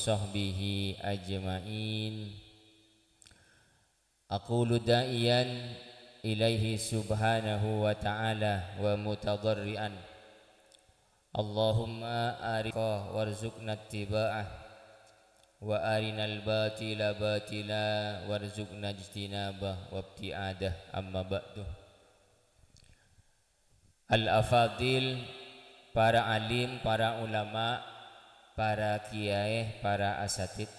sahbihi ajma'in. Aqulu da'iyan ilaihi subhanahu wa ta'ala wa mutadarrian. Allahumma arika warzuqna ittiba'ah wa arinal batila batila warzuqna ijtinabah wa ibtiadah. Amma ba'du. Al-afadil, para alim, para ulama, para kiai, para asatid,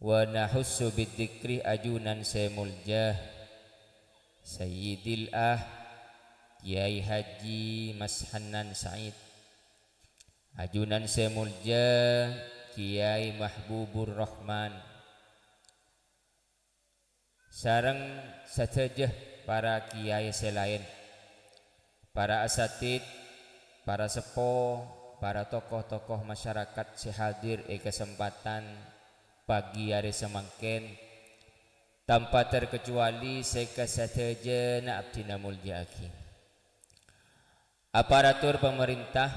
wa nahussu bidzikri ajunan semuljah Sayyidil Kiai Haji Mas Hanan Said, ajunan semuljah Kiai Mahbubur Rahman, sareng sadaya para kiai selain, para asatid, para sepuh, para tokoh-tokoh masyarakat sehadir kesempatan pagi hari semangkin, tanpa terkecuali sekasadayana abdina mulyaki. Aparatur pemerintah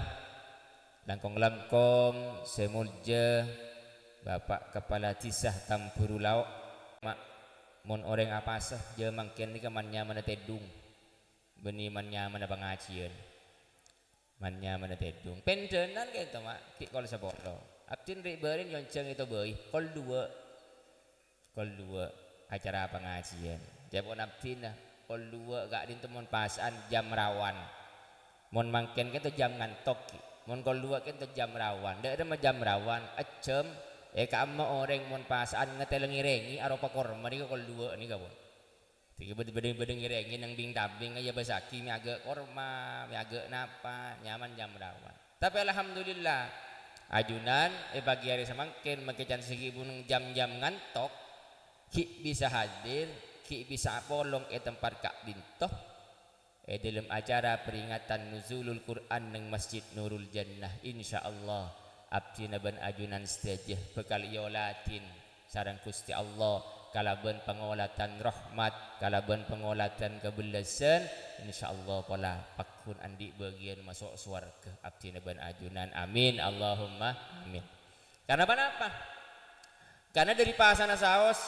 langkong-langkong semulja Bapak Kepala Tisah Tamburu Lauk, mak mun orang apa sah je mangkin ni kemannya mana tedung beni mannya mana pengajian mannya mana tedung pendenan gitu mak ki kol sabolo abdin ri berin yonceng itu beui kol dua acara pengajian japon abdin kol dua gak dintemon pasan jam rawan mon mangkin kita jam ngantok mon kol dua kita jam rawan dak ada jam rawan acem kamu orang mon pasan ngetelengi rengi aropa korma ni kol dua ni kabon tiga bedeng rengi nang bing tabing aja basaki mi agak korma mi agak napa nyaman jam rawan. Tapi alhamdulillah ajunan pagi hari semangkin makecan segi bunung jam-jam ngantok ki bisa hadir ki bisa polong tempat kak bintoh dalam acara peringatan nuzulul Quran nang Masjid Nurul Jannah insyaallah abdi naban ajunan stajah bekal yolatin sareng Gusti Allah kalaban pengolatan rahmat kalaban pengolatan kebelasan insyaallah pola pakun andi bagian masuk surga abdi naban ajunan amin Allahumma amin. Karena apa? Karena dari pasana saos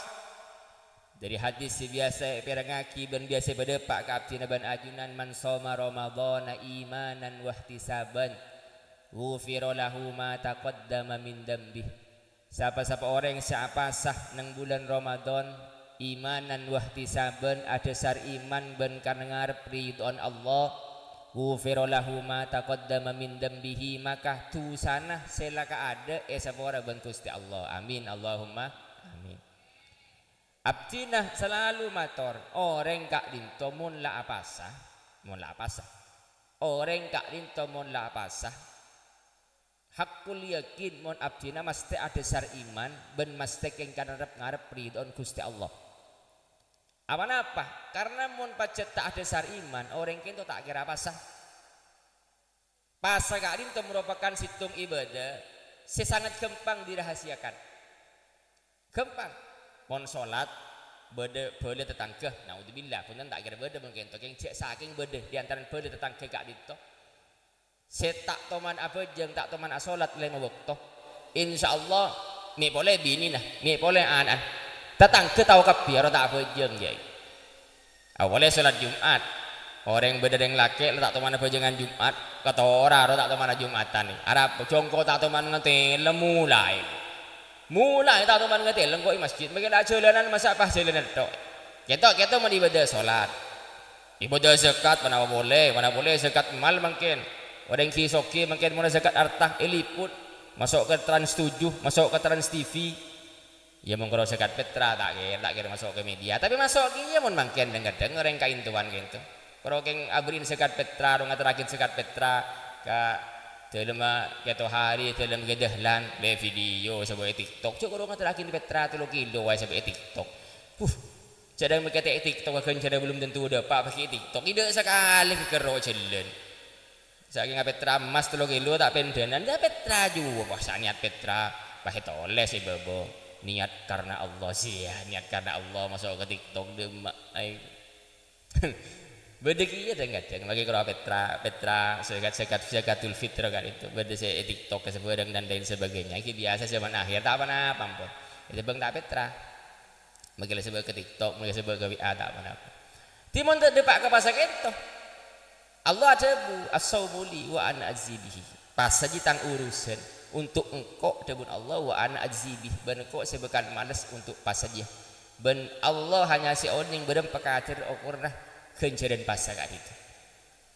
dari hadis biasa pirangaki dan biasa bedepak ka abdi naban ajunan man shoma ramadhana imanan wa ihtisaban ghufira lahu ma taqaddama min dambih. Siapa-siapa orang siapa sah nang bulan Ramadan imanan wahtisaban adasar iman ben karena ngarep ridwan Allah ghufira lahu ma taqaddama min dambihi maka tusana selaka ada sapora ben Gusti Allah amin Allahumma amin. Abdina selalu mator orang kak dinto mun la apasah orang kak dinto mun la apasah hakul yakin mon abdina mesti ada sar iman ben mesti yang ngarep ridon Gusti Allah. Apa? Karena mon pacet tak ada sar iman orang kento tak kira pasah. Pasah kadin itu merupakan situng ibadah sesangat gampang dirahasiakan. Gampang. Mon salat bede tetangga. Naudzubillah punten tak kira bede mungkin to yang cek saking bede di antara bede tetangga gak dito. Setak toman apa jeng tak toman asolat lima waktu insyaallah mi boleh bini nah mi boleh anak tatang ke tahu kapiaro tak apa jeng jai awalnya salat Jumat orang beda dengan laki tak toman apa jengan Jumat kata orang tak toman Jumatan nih arab jongko tak toman ngetel mulai tak toman ngetel kok masjid mungkin ada jalanan masa apa jalanan tok kita mau ibadah salat ibadah zakat mana boleh zakat mal mungkin orang kisoki mungkin mau zakat harta liput masuk ke Trans 7 masuk ke Trans TV ya mengkoro zakat petra tak kira masuk ke media tapi masuk ya mau mungkin dengar orang kain tuan gitu kalau keng abrin zakat petra orang terakhir zakat petra ke dalam gitu hari dalam gedehlan be video sebagai TikTok cukup orang terakhir petra 3 kilo sebagai TikTok cadang berkata TikTok akan cadang belum tentu udah pak pakai TikTok tidak sekali kekero jalan saking petra emas 3 kilo tak pendenan ya petra juga wah niat petra bahit oleh si bebo niat karena Allah sih ya niat karena Allah masuk ke TikTok demak Beda kia kadang lagi kalau Petra zakatul fitrah kan itu beda saya TikTok sebarang dan lain sebagainya itu biasa zaman akhir tak apa-apa pun itu bang tak Petra mungkin sebab ke TikTok mungkin sebab ke WA tak apa-apa timon tak depak ke pasal itu Allah ada bu as-saumuli wa ana azibihi pas saja tang urusan untuk engkau debun Allah wa ana azibihi ben engkau sebekan malas untuk pas saja ben Allah hanya si oning berem pekatir ukurna kencaran pasangan itu.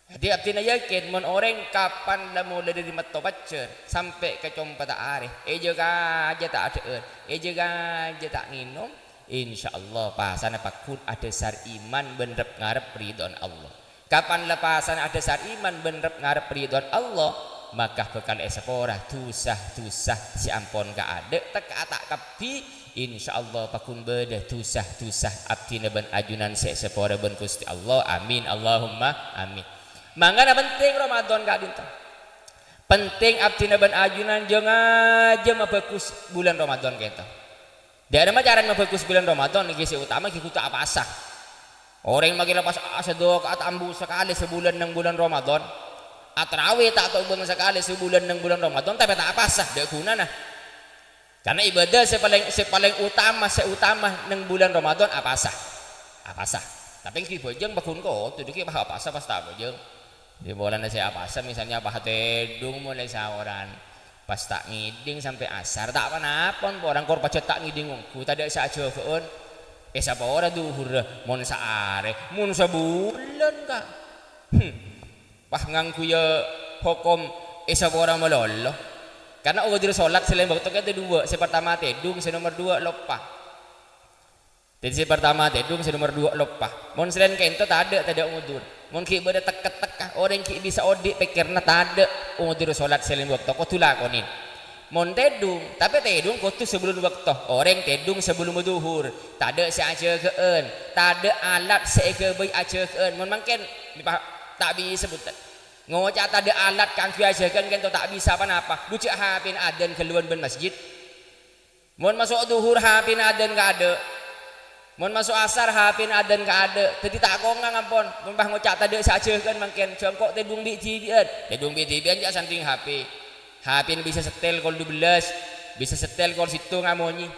Jadi abdina yakin mon orang kapan lah mulai dari mata baca sampai ke compa tak areh. Juga aja tak ada, juga aja tak minum. Insyaallah pasangan pakun ada sar iman bener ngarep ridon Allah. Kapan lepasan ada sar iman bener ngarep ridon Allah maka bekal esapora tusah si ampon gak ada tak tak kapi insyaallah pakun beda tusah abdina ben ajunan sepora ben Gusti Allah amin Allahumma amin mangga penting Ramadan gak dinta penting abdina ben ajunan jangan aja mabagus bulan Ramadan kita dia ada cara mabagus bulan Ramadan ini si utama kita apa asah orang yang makin lepas asa doa ambu sekali sebulan ng bulan Ramadan atrawih tak tahu bang sekali sebulan ng bulan Ramadan tapi tak apa sah dek guna nah karena ibadah sepaling utama ng bulan Ramadan apa sah tapi ki bojeng bakun ko tuh dikit apa sah pas tak bojeng di bulan saya apa sah misalnya apa tedung mulai sawaran pas tak ngiding sampai asar tak apa napon orang kor pacet tak ngiding ku tadi saya cobain siapa orang duhur mon saare mon sebulan kak pah ngangku ya hukum isa orang melolo karena udah sholat selain waktu kita dua si pertama tedung si nomor dua lopah jadi si pertama tedung si nomor dua lopah mon selain kento tak ada udur mon ki beda teka orang ki bisa odik pikirna tak ada udur sholat selain waktu kau tu lakonin mon tedung tapi tedung kau tu sebelum waktu orang tedung sebelum duhur tak ada si aja keen tak ada alat si kebai aja keen mon mungkin tak bisa sebutan ngocak tak ada alat kang biasakan kan tak bisa apa bucik hapin adan keluar ben masjid mon masuk duhur hapin adan gak ada mon masuk asar hapin adan gak ada jadi tak kongang ampun mon bah ngocak tak ada saja kan mungkin jongkok tedung bi TV aja santing HP hapin bisa setel kol 12 bisa setel kol situ ngamonyi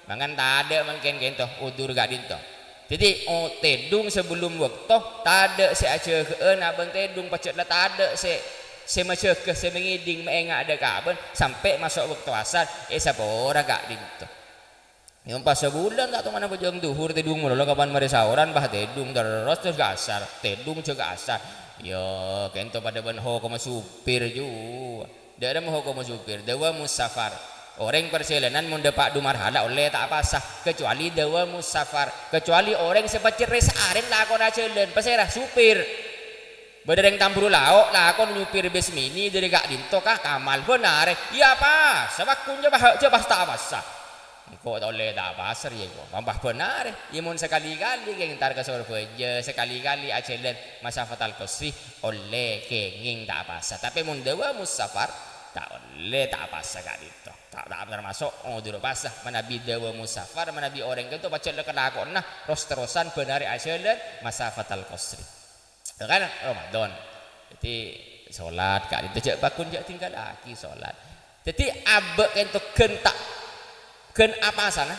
mangan tak ada mungkin kento udur gak dinto jadi tedung sebelum waktu tak ada si aja keen abang tedung pacet lah tak ada si macam ke si mengiding mengenga ada kaban sampai masuk waktu asar siapa orang gak dinto yang pas sebulan tak tahu mana bujang duhur tedung mulu kapan mari sahuran bah tedung terus gak asar tedung juga asar yo kento pada benho koma supir juga dia ada mau koma supir dewa musafar orang perjalanan mendepak dumar halak oleh tak apa sah kecuali dewa musafar kecuali orang sebaca resaren lakon aja jalan pasirah supir berdereng tampuru lauk lakon nyupir bus mini dari gak dinto kah kamal benar iya apa sebab kunja bah tak apa sah kok tak oleh tak apa sah ya kok tambah benar imun sekali-kali yang ntar ke Surabaya sekali-kali aja jalan masa fatal kosi oleh kenging tak apa sah tapi mun dewa musafar tak oleh tak apa sah gak dinto tak termasuk dulu pasah menabi dewa musafar menabi orang itu baca lekakon nah terusan benar ajalan masa fatal qasri kan Ramadan jadi sholat kak itu jak bakun jak tinggal lagi sholat jadi abek itu gen apa sana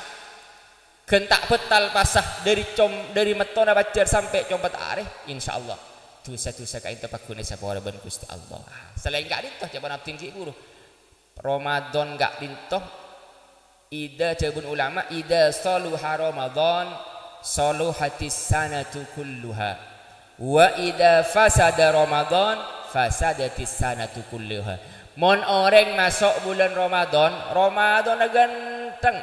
gen tak betal pasah dari metona bacar sampai coba areh insyaallah dosa-dosa kak itu bakun sapora ben Gusti Allah selain gak itu coba naftin ki guru Ramadan gak dintoh ida jabun ulama ida saluha Ramadan saluhatis sanatu kulluha wa ida fasada Ramadan fasadatis sanatu kulluha mon orang masuk bulan Ramadan ganteng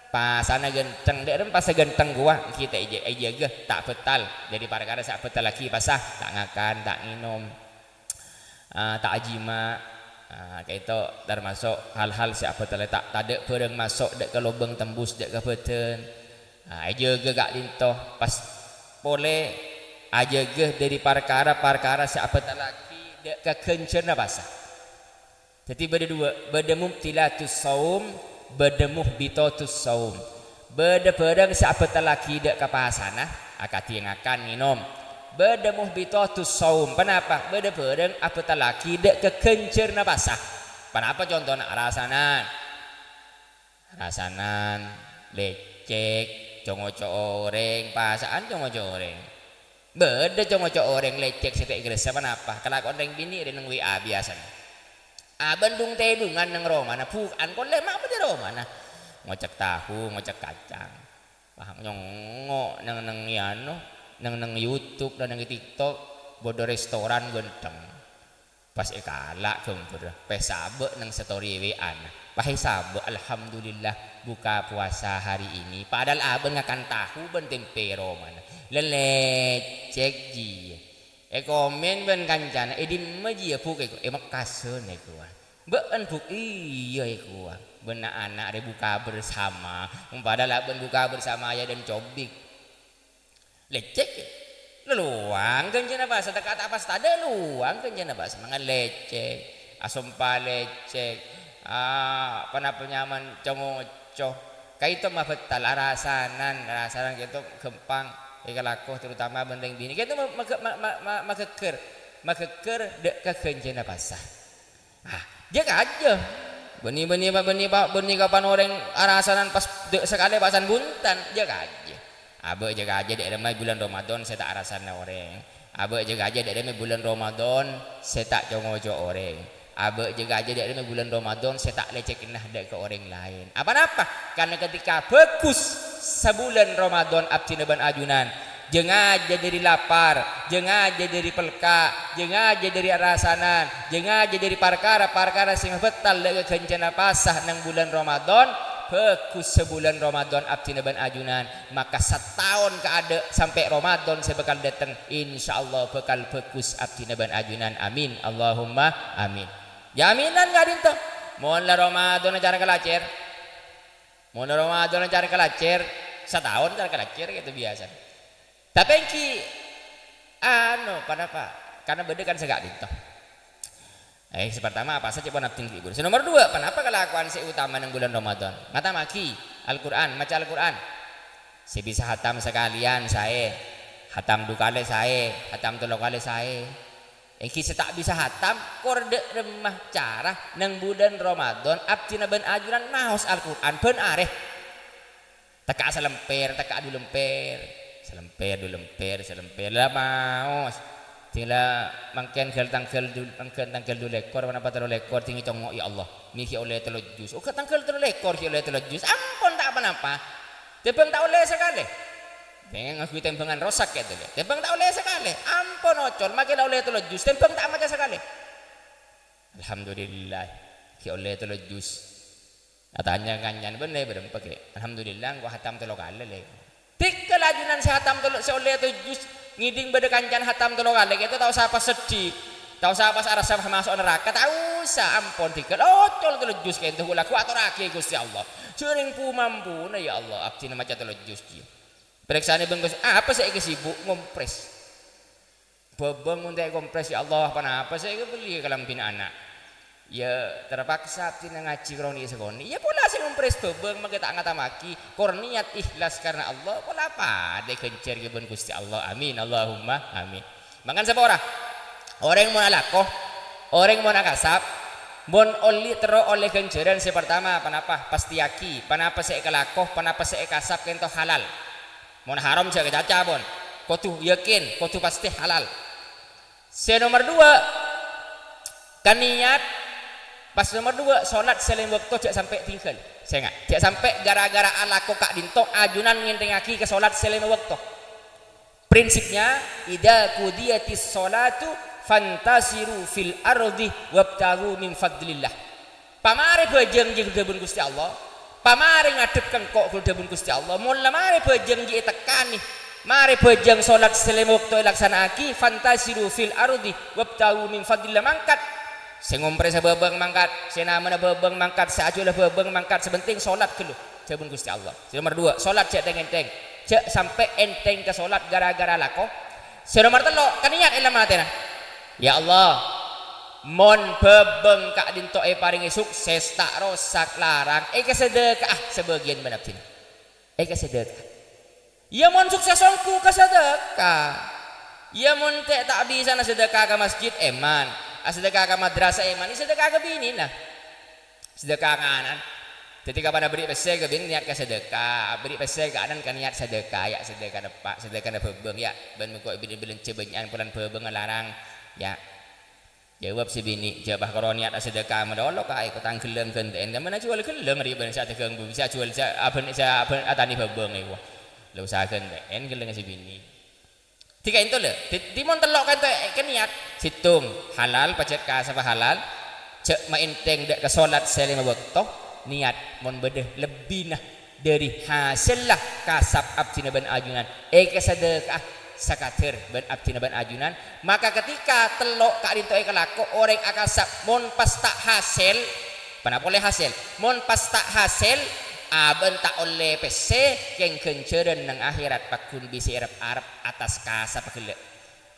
pasana ganteng dia pas ganteng gua kita aja tak betal dari perkara sak betal lagi pasah tak ngakan tak minum tak ajima kayak itu termasuk hal-hal siapa terletak tak ada barang masuk dek ke lubang tembus dek ke beten aja ke gak lintoh pas boleh aja ke dari perkara siapa terlaki dek ke kencerna basah jadi beda dua beda mubtilatus saum beda muhbitatus saum beda barang siapa terlaki dek ke pasana akati yang akan minum beda muhbitatus saum. Kenapa? Beda pedeng apa talaki dek kekencerna basah. Kenapa contohnya rasanan lecek congoco oreng pasaan congoco oreng beda congoco oreng lecek setek geresa kenapa kalau orang bini ada nang WA biasanya Bandung tedungan nang romana bukan kon lemak apa di romana ngocek tahu ngocek kacang nyongo nang yano nang YouTube dan nang TikTok bodo restoran genteng pas ekala kumpul pesabe nang story WA pahai sabe alhamdulillah buka puasa hari ini padahal aben ngakan tahu ben tempe romana lelecek ji komen ben kancana di meji puk makasun ben puk iya benak anak ada buka bersama padahal aben buka bersama ya dan cobik lecek luang kencana bahasa dekat apa stade luang kencana bahasa mangan lecek asompa lecek apa nyaman congoco kayak itu mah betal rasanan gitu gempang ikalakoh terutama benteng bini kayak itu makeker dek kekencana basah jaga aja benih kapan orang rasanan pas dek sekali pasan buntan jaga aja abe jaga aja dek remai bulan Ramadan saya tak rasana orang abe jaga aja dek remai bulan Ramadan saya tak congoco orang abe jaga aja dari bulan Ramadan saya tak lecek nah ke orang lain apa karena ketika bagus sebulan Ramadan abdi ban ajunan jeung aja dari lapar jeung aja dari pelka jeung aja dari rasanan jeung aja dari perkara sing betal ke kencana pasah nang bulan Ramadan bagus sebulan Ramadan abdi ban ajunan maka setahun keada sampai Ramadan saya bakal datang insyaallah bakal bagus abdi ban ajunan amin Allahumma amin jaminan nggak dinto mulai Ramadan cara kelacir setahun cara kelacir gitu biasa tapi ki kenapa karena beda kan segak dinto pertama apa saja pun abdin libur nomor 2 kenapa kelakuan si utama ng bulan Ramadan ngata maki Al-Quran maca Al-Quran si bisa hatam sekalian saya hatam 2 kali saya hatam 3 kali saya kita tak bisa hatam korde remah cara nang bulan Ramadan abdi ban ajuran naos Al-Quran ben areh teka selemper teka adu lemper lah maos tila mangken tangkel dulu lekor mana patelo lekor tinggi tongo ya Allah miki oleh telo jus tangkel telo lekor ki oleh telo jus ampun tak apa-apa tebeng tak oleh sekali pengen ngaku tempengan rosak gitu deh tempeng tak oleh sekali ampun ocol makin oleh telur jus tempeng tak makan sekali alhamdulillah ki oleh telur jus katanya kanyan bener berempek alhamdulillah gua hatam telur kali le tiga lajunan si hatam telur si oleh telur jus ngiding beda kancan hatam telur kali gitu tahu siapa sedih tahu siapa arasa masuk neraka tahu sa ampun tiga ocol telur jus kayak itu laku atau raki Gusti Allah sering mampu ya Allah abdi nama telur jus dia periksaan bengkos apa saya sibuk ngompres bebeng untuk kompres ya Allah apa saya beli kelampin anak ya terpaksa tina ngaji kroni sekoni ya pola saya ngompres bebeng maka tak ngata maki korniat ikhlas karena Allah pola apa de kencer gebon Gusti Allah amin Allahumma amin makan siapa orang mau alakoh orang mau nakasap mon oli tero oleh kenceran saya pertama panapa pasti yaki panapa saya kelakoh panapa saya kasap kento halal mon haram saya kecaca bon kau tuh yakin kau tuh pasti halal nomor 2 kan niat pas nomor 2 sholat selain waktu jak sampai tinggal saya nggak jak sampai gara-gara ala kok dinto ajunan ngintengaki ke sholat selain waktu prinsipnya idza qudiyatis sholatu fantasiru fil ardi wabtagu min fadlillah pamare bajeng jeung gebun Gusti Allah pamare ngadep kok gebun Gusti Allah mun lamare bajeng ji tekani mari bajeng salat selem waktu laksanaaki fantasiru fil ardi wabtagu min fadlillah mangkat sing ngompre sababang mangkat senamana babang mangkat saajula babang mangkat sebenting salat kelu gebun Gusti Allah nomor 2 salat cek enteng cek sampai enteng ke salat gara-gara lako nomor 3 kaniat ilmu matena ya Allah mon bebeng kak dinto paringi sukses tak rosak larang kesedekah sebagian manapsin kesedekah ya mon sukses ongku kesedekah Ya mun tak bisa na sedekah ke masjid eman, sedekah ke madrasah eman, ini sedekah ke bini nah. Sedekah kanan. Ketika pada beri pese ke bini niat ke sedekah, beri pese ke kanan kan niat sedekah ya sedekah depak, sedekah pebeng ya. Ben muko bini belence benyan pulan pebeng larang ya. Jawab si bini, jawab kalau niat sedekah medolok kai ko tang keleng kenten. Dan mana jual keleng ri ben sate keung bisa jual apa atani pebeng iku. Lu usahakeun en keleng si bini. Tiga itu le, di mon telok kan tuh niat situng halal pacet ka sapa halal. Cek mainteng dek ke salat selima waktu niat mon bedeh lebih nah dari hasil lah kasab abdina ban ajunan kesedekah sakatir ban abdina ban ajunan maka ketika telok kak dinto kelako orang akasab mon pas tak hasil pana boleh hasil mon pas tak hasil aben tak oleh pese keng kenceren nang akhirat pakun bisi Arab atas kasab kelek.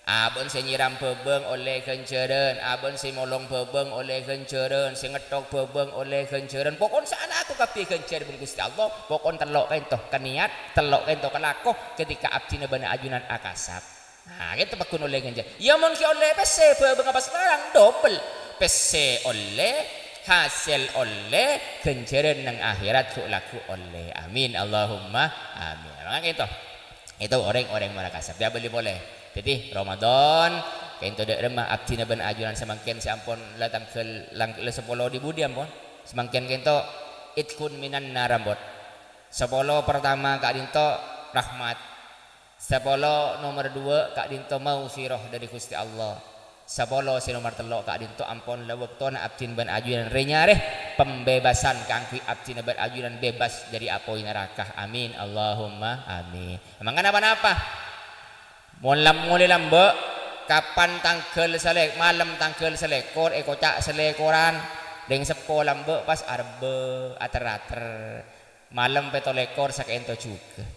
Abon si nyiram pebeng oleh kenceren, abon si molong pebeng oleh kenceren, si ngetok pebeng oleh kenceren. Pokon sana aku kapi kenceren pun Gusti Allah. Pokon telok kain toh keniat, telok kain toh kelakoh ketika abdina bana ajunan akasab. Nah, kita pakun oleh kenceren. Ya mon ki oleh pese pebeng apa sekarang double. Pese oleh hasil oleh kenceren nang akhirat ku laku oleh. Amin Allahumma amin. Maka itu orang-orang mana kasab dia boleh. Jadi Ramadan kain tu dek remah abdina ban ajunan semangkin si ampun latang ke lang le 10 di budi ampun semangkin kain tu itkun minan narambot 10 pertama kak dinto rahmat 10 nomor 2 kak dinto maufirah dari Gusti Allah 10 si nomor 3 kak dinto ampun la waktona abdin ban ajunan renyareh pembebasan kangki abdina ban ajunan bebas dari apoi neraka amin Allahumma amin emang kenapa mulai lambe kapan tangkel selek malam tangkel selekor kocak selekoran deng sepo lambe pas arbe ater malam petolekor sakento juga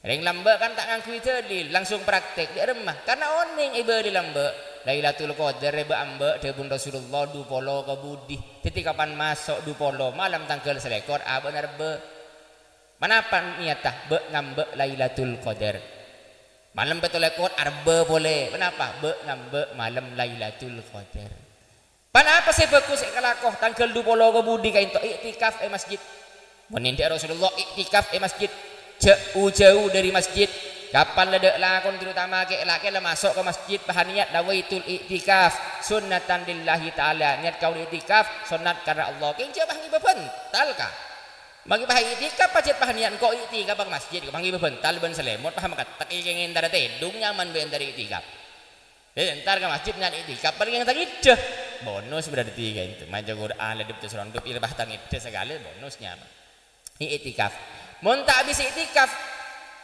deng lambe kan tak ngangkui tadi langsung praktek di rumah karena oning iba di lambe Lailatul Qadar reba ambe debun Rasulullah du polo ke budi titik kapan masuk du polo malam tangkel selekor benar be manapa niatah be ngambe Lailatul Qadar malam betul lekor arba boleh. Kenapa? Be ngambe malam Lailatul Qadar. Kenapa saya fokus kelakoh tanggal 20 ke budi kain to iktikaf masjid. Menindak Rasulullah iktikaf masjid. Jauh-jauh dari masjid. Kapan ledek lakon terutama ke laki lah masuk ke masjid bahan niat dawaitul iktikaf sunnatan lillahi taala niat kau iktikaf sunat karena Allah. Kein jabah ni bebental ka. Bagi bahagia itikaf pacet pahanian kok itikaf bang masjid bagi bebental ben selemot paham kat tak ingin dar tedung nyaman ben dari itikaf entar ke masjid ngan itikaf paling yang tadi dah bonus berarti kan itu maca Quran ledep tu serondop ilbah tang itu segala bonusnya itikaf mun tak habis itikaf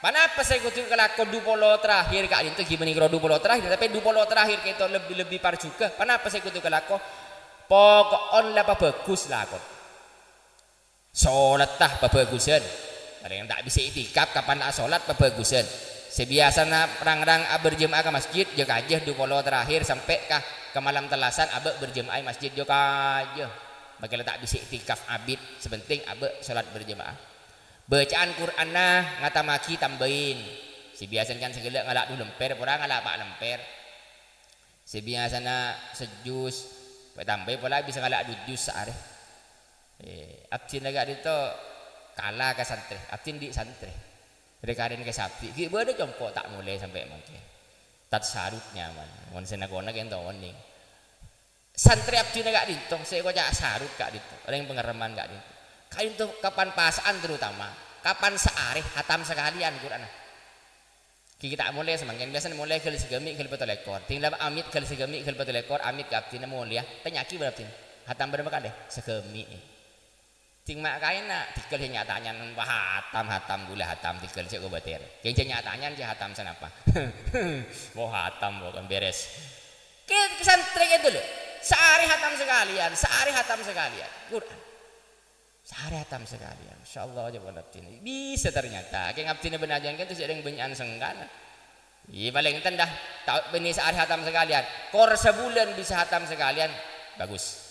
kenapa saya kutu kelakon 20 terakhir kak itu gimana kalau 20 terakhir tapi 20 terakhir kita lebih par juga kenapa saya kutu kelakon pokok on lah bagus lah kok sholat tah babagusan ada yang tak bisa itikaf kapan nak sholat babagusan sebiasana rang-rang berjemaah ke masjid juga aja 20 terakhir sampai ke malam telasan abek berjemaah masjid juga aja bagaimana tak bisa itikaf abid sepenting abek sholat berjemaah bacaan Quran nah ngata maki tambahin sebiasana kan segala ngalak dulu lemper orang ngalak pak lemper sebiasana sejus tambah pula bisa ngalak dujus sehari abdin agak itu kalah ke santri abdin di santri rekarin ke sapi gimana ada jompo tak mulai sampai mungkin tak sarutnya man mon senagona kan tahu nih santri abdin agak ditong saya kocak sarut kak itu orang pengereman kak itu kain tuh kapan pasaan terutama kapan searih hatam sekalian Quran kita mulai semakin biasa mulai kali segemi kali betul ekor tinggal amit kali segemi kali betul ekor amit ke abdin mulia tanyaki berarti hatam berapa deh segemi ting mak kain nak tikel nyatanya hatam gula hatam tikel cek gobater yang nyatanya sih hatam senapa mau hatam bukan beres ke santri itu loh sehari hatam sekalian Quran sehari hatam sekalian insyaallah aja buat ini bisa ternyata kayak ngabdina benajan kan tuh ada yang banyak senggana iya paling tendah tahu benih sehari hatam sekalian kor sebulan bisa hatam sekalian bagus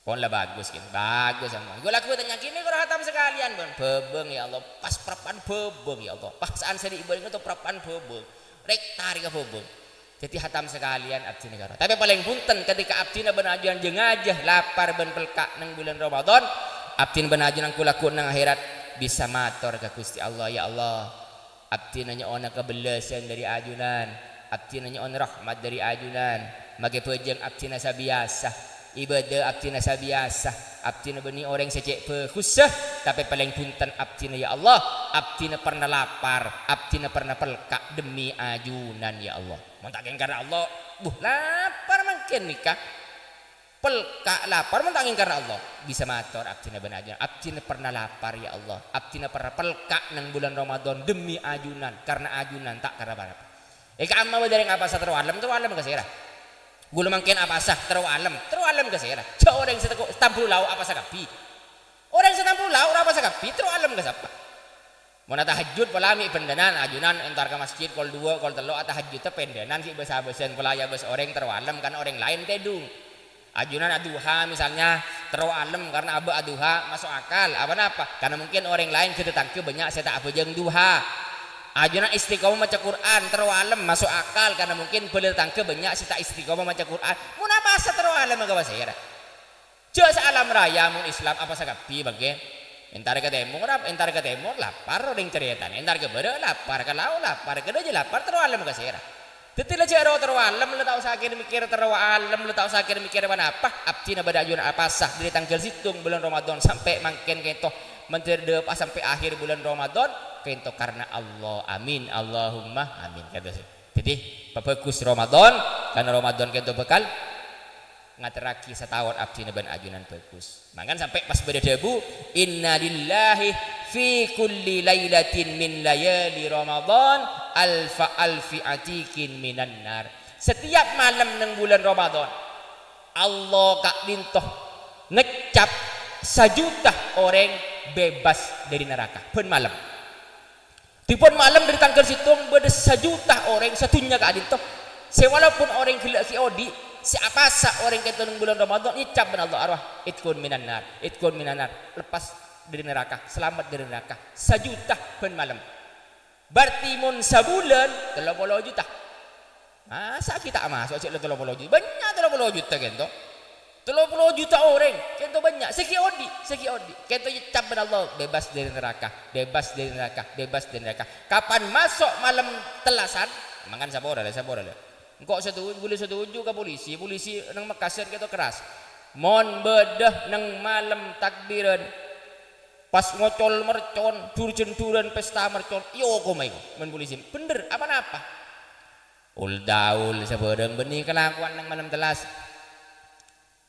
pon lah bagus gitu bagus sama gue laku tanya gini kalau hatam sekalian bon bebeng ya Allah pas perapan bebeng ya Allah paksaan seri ibadah itu perapan bebeng rek tarik ke bebeng Jadi hatam sekalian abdi negara. Tapi paling punten ketika abdi benajuan jengajah lapar ben pelkak nang bulan Ramadan, abdi benajuan nang kulaku nang akhirat bisa matur ke Gusti Allah, ya Allah. Abdi nanya ona kebelasan dari ajunan, abdi nanya ona rahmat dari ajunan. Mage pejeng abdi nasa biasa, ibadah abdi nasa biasa. Abdi beni orang secek khusus, tapi paling punten abdi ya Allah, abdi pernah lapar, abdi pernah pelkak demi ajunan ya Allah. Mentangin karena Allah, lapar mungkin nikah, pelkak lapar mentangin karena Allah. Bisa matur abdi ben ajunan, abdi pernah lapar ya Allah, abdi pernah pelkak nang bulan Ramadan demi ajunan, karena ajunan tak karena apa. Eka amma dari apa satru alam kesira. Gula mangken apa sah terus alam kesira. Coba orang seteku tampul lau apa sakapi. Orang setampul lau apa sakapi terus alam kesapa. Mau tahajud pelami pendenan ajunan entar ke masjid kol 2 kol 3 tahajud teh pendenan ki besa-besan pelaya bes orang terus alam kan orang lain tedung. Ajunan aduha misalnya terus alam karena abu aduha masuk akal. Apa? Karena mungkin orang lain ketetangke banyak saya tak apa jeung duha. Ajunan istiqomah maca Quran terwalem masuk akal karena mungkin boleh tangke banyak sita istiqomah maca Quran. Mun apa asa terwalem enggak bahasa ya. Jauh alam raya mun Islam apa sakapi bage. Entar ke timur lapar orang cerita. Entar ke barat lapar ke laut lapar ke je lapar terwalem enggak sera. Tetilah jero terwalem lu tahu sakit mikir terwalem lu tahu sakit mikir mana apa abdi na badajuan apa sah dari tanggal situng bulan Ramadan sampai mangken kento menteri pas sampai akhir bulan Ramadan kento karena Allah, amin, Allahumma amin kata saya. Jadi bagus Ramadan karena Ramadan kento bekal ngateraki setahun abdi ben ajunan bagus. Mangan sampai pas berdebu inna lillahi fi kulli lailatin min layali Ramadan alfi atikin minan nar. Setiap malam nang bulan Ramadan Allah kak dintoh ngecap 1.000.000 orang bebas dari neraka pun malam. Tipun malam dari tanggal situng beda 1.000.000 orang satunya ke adinto. Sewalaupun orang gila si odi, siapa sa orang kita nung bulan Ramadan icap ben Allah arwah itkun minan nar, lepas dari neraka, selamat dari neraka. 1.000.000 pun malam. Berarti mun sabulan 30 juta. Masa kita masuk cek 30 juta? Banyak 30 juta kento. 30 juta orang, kento banyak. Seki odi. Kento icap ben Allah bebas dari neraka. Kapan masuk malam telasan? Mangan sabora. Engkau boleh setuju ke polisi nang Makassar kento keras. Mon bedah nang malam takbiran. Pas ngocol mercon, durjen-duren pesta mercon. Yo komai men polisi. Bener apa-apa. Daul sabodeng benih kelakuan nang malam telas.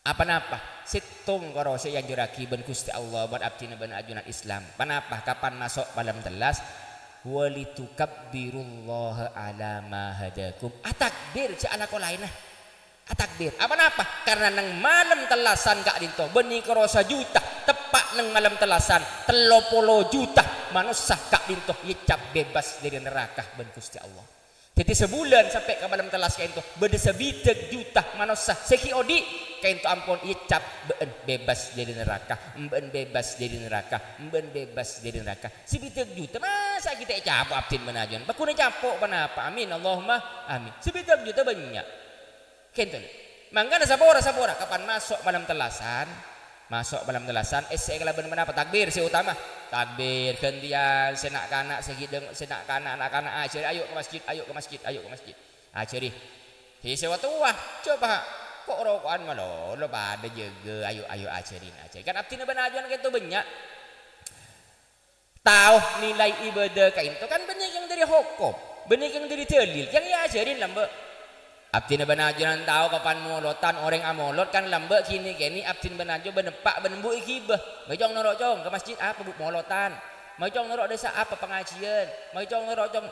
Apa-apa situng korose yang juraki ben Gusti Allah buat abdi ben ajunan Islam. Panapa kapan masuk malam telas walitukabbirullaha ala ma hadakum. Atakbir ci ala ko lain nah. Atakbir. Apa-apa karena nang malam telasan kak dinto benih korose juta tepak nang malam telasan 30 juta manusia kak dinto yicap bebas dari neraka ben Gusti Allah. Jadi sebulan sampai ke malam telas kain tu beda 1.000.000 juta manusia seki odi kain tu ampun icap bebas dari neraka, bebas dari neraka 1.000.000 juta masa kita capok abdin menajuan bakuna capok kenapa amin Allahumma amin 1.000.000 juta banyak kain tu mangga sabora kapan masuk malam telasan saya kelaban menapa takbir si utama takbir gantian senak kanak segideng senak kanak anak-anak ayo ke masjid aceri si sewa tua coba kok rokokan malo lo pada jaga ayo aceri kan abdi benajuan gitu banyak tahu nilai ibadah kain itu kan banyak yang dari hukum banyak yang dari dalil yang ya ajarin lambe abdi benajuan tahu kapan molotan orang amolot kan lambe kini abdi benajuan benepak benembu ikibah mejong norok jong ke masjid apa bu molotan mejong norok desa apa pengajian mejong norok jong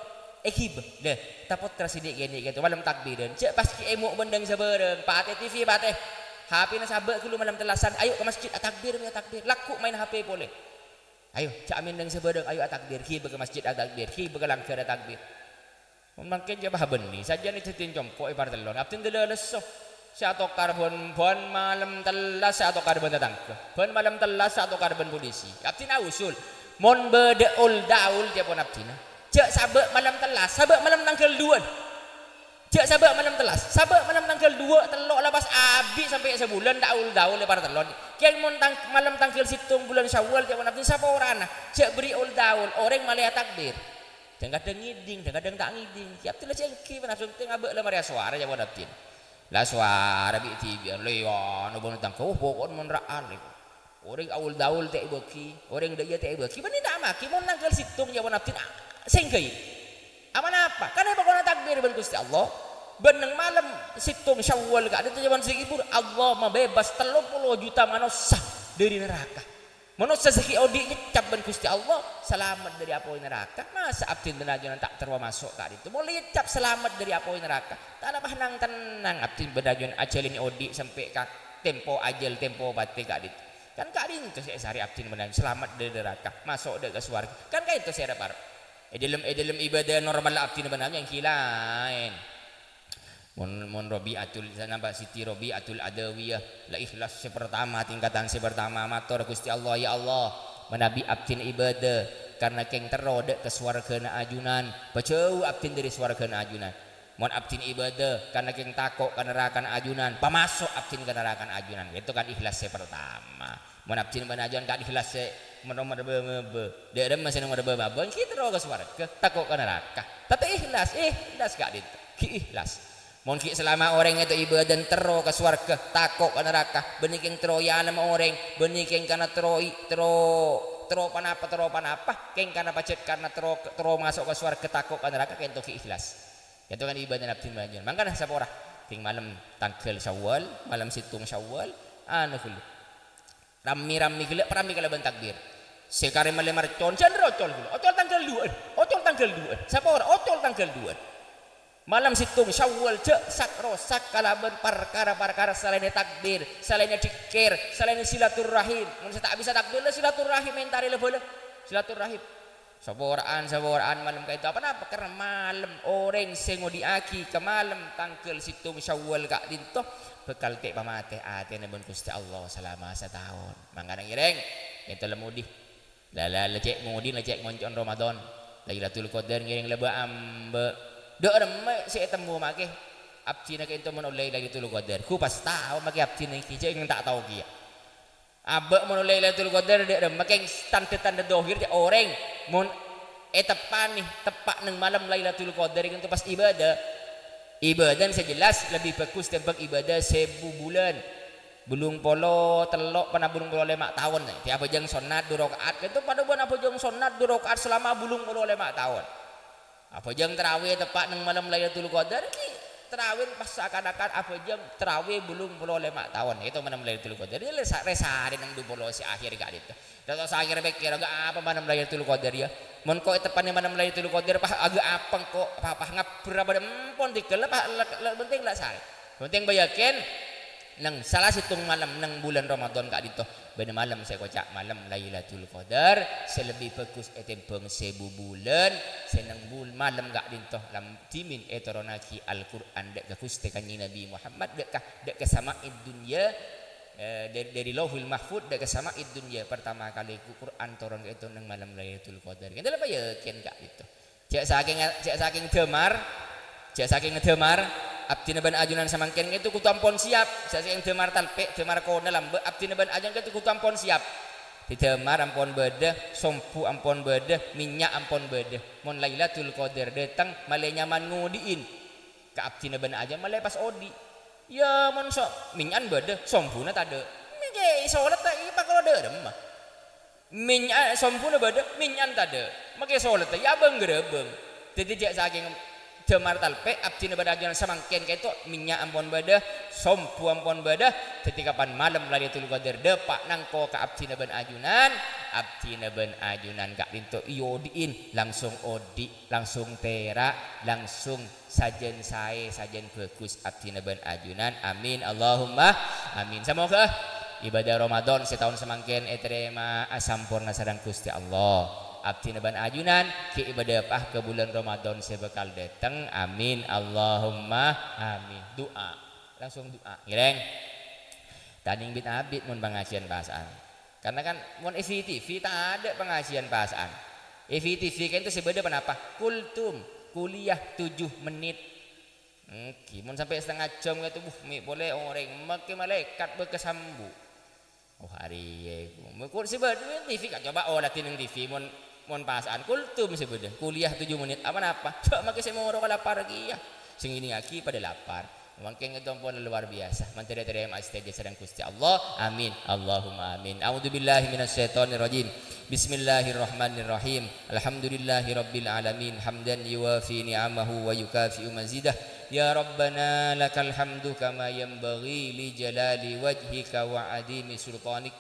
ikibah deh tapot tersidik gini gitu malam takbiran cek pas ki emuk bendeng sebereng pate TV pate HP na sabek dulu malam telasan ayo ke masjid takbir laku main HP boleh ayo cak amin deng sebereng ayo takbir ki ke masjid takbir ki ke langkar takbir mungkin dia bahaben ni saja ni cetin jompo ibar telon abtin deleleso sa ato karbon bon malam telas sa ato karbon tatangke bon malam telas sa ato karbon polisi abtin usul mon bedeul daul dia pun abtin cek sabek malam telas sabek malam tanggal 2 cek sabak malam telas sabak malam tanggal 2 telok lepas abis sampai sebulan daul lebar telon kian malam tanggal situng bulan Syawal cek nafsin sapa orang cek beri ul daul orang malah takbir jangan kadang ngiding jangan kadang tak ngiding tiap tulah cengki nafsin tengah abek lemari suara cek nafsin lah suara bi tibian leon ubon tangkau pokon monraan orang aul daul tak beki orang dia tak beki benih tak maki mon tanggal situng cek nafsin sengkai apa karena pokoknya takbir ben Gusti Allah beneng malam situng Syawal gak ada zaman segibur Allah membebas 30 juta manusia dari neraka manusia segi odi nyecap ben Gusti Allah selamat dari api neraka masa abdin benajunan tak terwa masuk kak itu mau licap selamat dari api neraka tak ada nang tenang abdin benajunan ajal ini odi sampai kak tempo ajal tempo bati kak itu kan kak itu saya sehari abdin benajunan selamat dari neraka masuk ke surga kan kayak itu saya dapat dalam ibadah normal abdi benar yang kilain mon Robiatul nambah Siti Robiatul Adawiyah la ikhlas pertama tingkatan pertama matur Gusti Allah ya Allah menabi abdi ibadah karena keng terode ke swargana ajunan bacau abdi dari swargana ajunan mon abdi ibadah karena keng takok ke neraka ajunan pamasuk abdi ke neraka ajunan itu kan ikhlas pertama mon abdi ajunan kan ikhlas nomor be dia ada masih nomor be babon kita roga swarga takut ke neraka tapi ikhlas gak itu ki ikhlas mon ki selama orang itu ibadah tero ke swarga takut ke neraka beniking troyan sama orang beniking karena tro panapa keng karena pacet karena tro masuk ke swarga takut ke neraka kento ki ikhlas itu kan ibadah abdi banjur mangkana sapora ting malam tanggal Syawal malam situng Syawal anu kulu rami kala takbir sekali melemar concen ocol tanggal 2 siapa orang ocol tanggal 2 malam situng Syawal cek sak kalaban perkara selain takbir selain dikir selain silaturahim mun tak bisa takbir silaturahim mentari level silaturahim saboraan malam kayak itu apa karena malam orang sengo diaki ke malam tanggal situng Syawal kak dinto bekal tek pamate atene ben Gusti Allah selama setahun mangkana ireng itu lemudi lecek mudi lecek ngoncon Ramadan Lailatul Qadar ngiring leba ambe dek reme si temu make abdi nak itu menoleh Lailatul Qadar ku pas tahu make abdi nak ki yang tak tahu kia abe menoleh Lailatul Qadar dek reme make tanda dohir dia orang mon tepan nih tepak neng malam Lailatul Qadar itu pas ibadah sejelas lebih bagus tembak ibadah 1000 bulan belum polo telok pada belum polo 5 tahun tiap jang sunat 2 rakaat itu pada bulan apa jang sunat 2 rakaat selama belum polo 5 tahun apa jang terawih tepat nang malam Lailatul Qadar ki terawih pas seakan-akan apa jang terawih belum polo 5 tahun itu malam Lailatul Qadar dia resari nang 20 si akhir gak itu dan tos akhir pikir agak apa malam Lailatul Qadar ya mon kok tepatnya malam Lailatul Qadar agak apa kok apa ngapura pada empon dikel penting lah sare penting bayakin nang salah situng malam nang bulan Ramadan kak dito bener malam saya kocak malam Lailatul Qadar selebih bagus etempeng 1000 bulan senang malam kak dito lam timin etoronaki Al-Quran dek ke kuste kanji Nabi Muhammad dek ke sama'id dunya dari Lauhul Mahfud dek ke sama'id dunya pertama kali Quran turun itu nang malam Lailatul Qadar kita apa yakin kak dito cek saking demar abdi ban ajunan samangken itu kutampon siap saya yang demar talpe demar kona lambe abdi ban ajunan itu kutampon siap di demar ampon beda sompu ampon beda minyak ampon beda mon Lailatul Qadar datang malai nyaman ngudiin ke abdi ban ajunan malai pas odi ya mon so minyak beda sompu na tade minyak solat tak ipa kalau ada mah minyak sompu na beda minyak tade makai solat ya bang gerebeng jadi jak saking demar talpe abdi badajunan samangken kayak itu minyak ampun beda sompu ampun beda ketika pan malam Lailatul Qadar depak nangko ke abdi ban ajunan kak dinto iodiin langsung odi langsung tera langsung sajen bagus abdi ban ajunan amin Allahumma amin semoga ibadah Ramadan setahun semangken terima sampurna sareng Gusti Allah abdi ban ajunan ke ibadah pah ke bulan Ramadan sebekal datang amin Allahumma amin doa langsung doa gireng tanding bit abid mun pengajian bahasaan karena kan mun FTV tak ada pengajian bahasaan FTV kan itu sebenarnya kenapa kultum kuliah 7 menit Mun sampai setengah jam gitu mi boleh orang makin malaikat berkesambu. Oh hari ya mukul sih berdua TV kan coba latin yang TV mon pasaan kultum sih beda kuliah 7 menit apa coba makin saya mau orang lapar lagi ya sing ini aki pada lapar mungkin ngedompon luar biasa manteri yang astaja sedang Gusti Allah amin Allahumma amin a'udzubillahi minasyaitonirrajim bismillahirrahmanirrahim alhamdulillahirabbil alamin hamdan yuwafi ni'amahu wa yukafi'u mazidah ya rabbana lakal hamdu kama yanbaghi li jalali wajhika wa adimi sultanik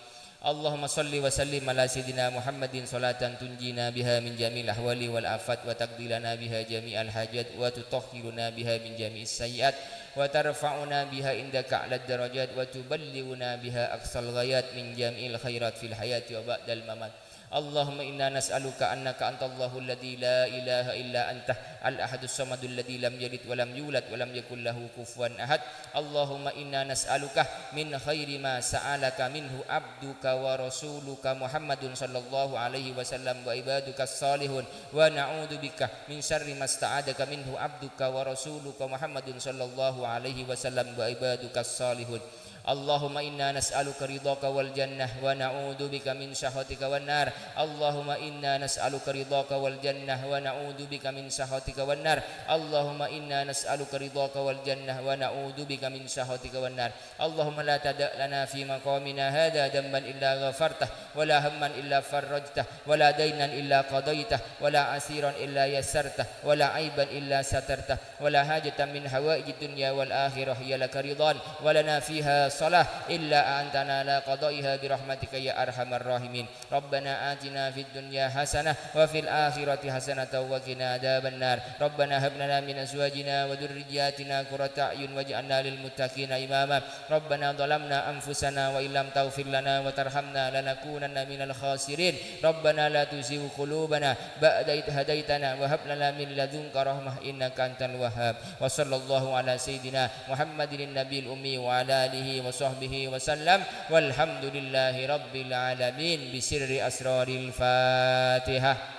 Allahumma salli wa sallim ala sayyidina Muhammadin salatan tunjina biha min jami'il ahwali wal afat wa taqdilana biha jami'al hajat wa tutahhiruna biha min jami'is sayyiat wa tarfa'una biha indaka a'lad darajat wa tuballighuna biha aqsal ghayat min jami'il khairat fil hayati wa ba'dal mamat Allahumma inna nas'aluka annaka antallahu alladhi la ilaha illa anta al-ahadus samadul ladzi lam yalid wa lam yulad wa lam yakul lahu kufuwan ahad Allahumma inna nas'aluka min khairi ma sa'alaka minhu abduka wa rasuluka Muhammadun sallallahu alaihi wasallam wa ibadukas salihun wa na'udzubika min syarri ma sta'adaka minhu abduka wa rasuluka Muhammadun sallallahu alaihi wasallam wa ibadukas salihun Allahumma inna nas'aluka ridhaka wal jannah wa na'udzubika min sakhatika wan nar Allahumma inna nas'aluka ridhaka wal jannah wa na'udzubika min sakhatika wan nar Allahumma inna nas'aluka ridhaka wal jannah wa na'udzubika min sakhatika wan nar Allahumma la tada' lana fi maqamina hadha dhanban illa ghafartah wa la hamman illa farajtah wa la daynan illa qadaitah wa la asiran illa yassartah wa la aiban illa satartah wa la hajatan min hawaijid dunya wal akhirah ya laka ridwan wa lana fiha salah illa antana la qada'iha bi rahmatika ya arhamar rahimin Rabbana atina fid dunya hasanah wa fil akhirati hasanah wa qina adzabannar Rabbana hab lana min azwajina wa dhurriyyatina qurrata a'yun waj'alna lil muttaqina imama Rabbana zalamna anfusana wa illam taghfir lana wa tarhamna lanakunanna minal khasirin Rabbana la tuzigh qulubana ba'da idh hadaitana wa hab lana min ladunka rahmah innaka antal wahhab wa sallallahu ala sayidina Muhammadin nabiyil ummi wa ala alihi wa sahbihi wa sallam walhamdulillahi rabbil alamin bisirri asraril fatihah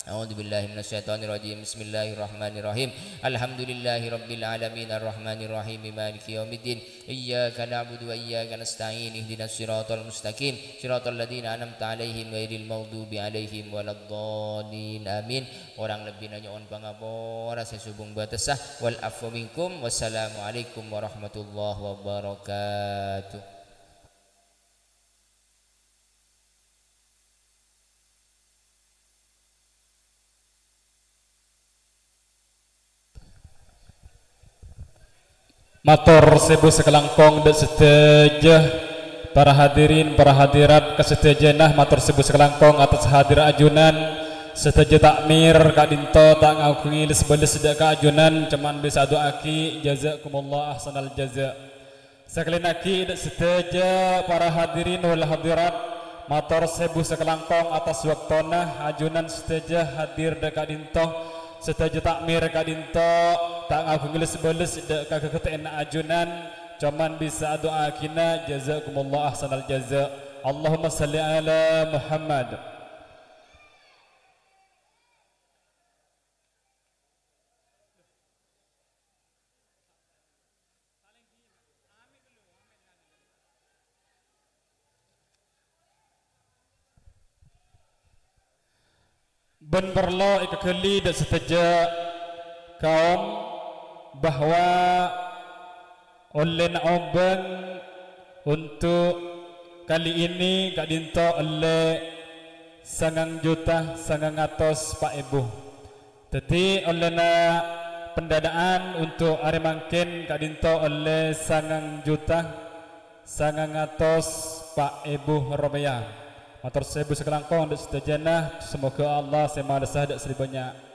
A'udzu billahi minasyaitonir rajim bismillahirrahmanirrahim alhamdulillahi rabbil alamin arrahmanir rahim maliki yaumiddin iyyaka na'budu wa iyyaka nasta'in ihdinas siratal mustaqim siratal ladzina an'amta 'alaihim ghairil maghdubi 'alaihim waladdallin amin orang lebih nyoon pangapura sesubung batasah wal afwa minkum wassalamu alaikum warahmatullahi wabarakatuh. Matur sebu sekelangkong dan setejah para hadirin para hadirat kesetejenah matur sebu sekelangkong atas hadir ajunan setejah takmir kak dinto tak ngakungi sebelah sedak ajunan cuman bisa doaki jazakumullah ahsanal jaza sekali naki dan setejah para hadirin wal hadirat matur sebu sekelangkong atas waktona ajunan setejah hadir dekat dinto setuju takmir kadinto tak ngaku ngeles beles kagak keteena ajunan cuman bisa doa kina jazakumullah ahsanal jaza Allahumma salli ala Muhammad ben perlu ikakali dan seteja kaum bahwa oleh naobeng untuk kali ini kak dinto oleh 9 juta 900 Pak Ibu tetapi oleh na pendadaan untuk hari mangkin kak dinto oleh 9 juta 900 Pak Ibu Romeya matur sebu sekelangkong dan setajana semoga Allah semaha desah dak seribanyak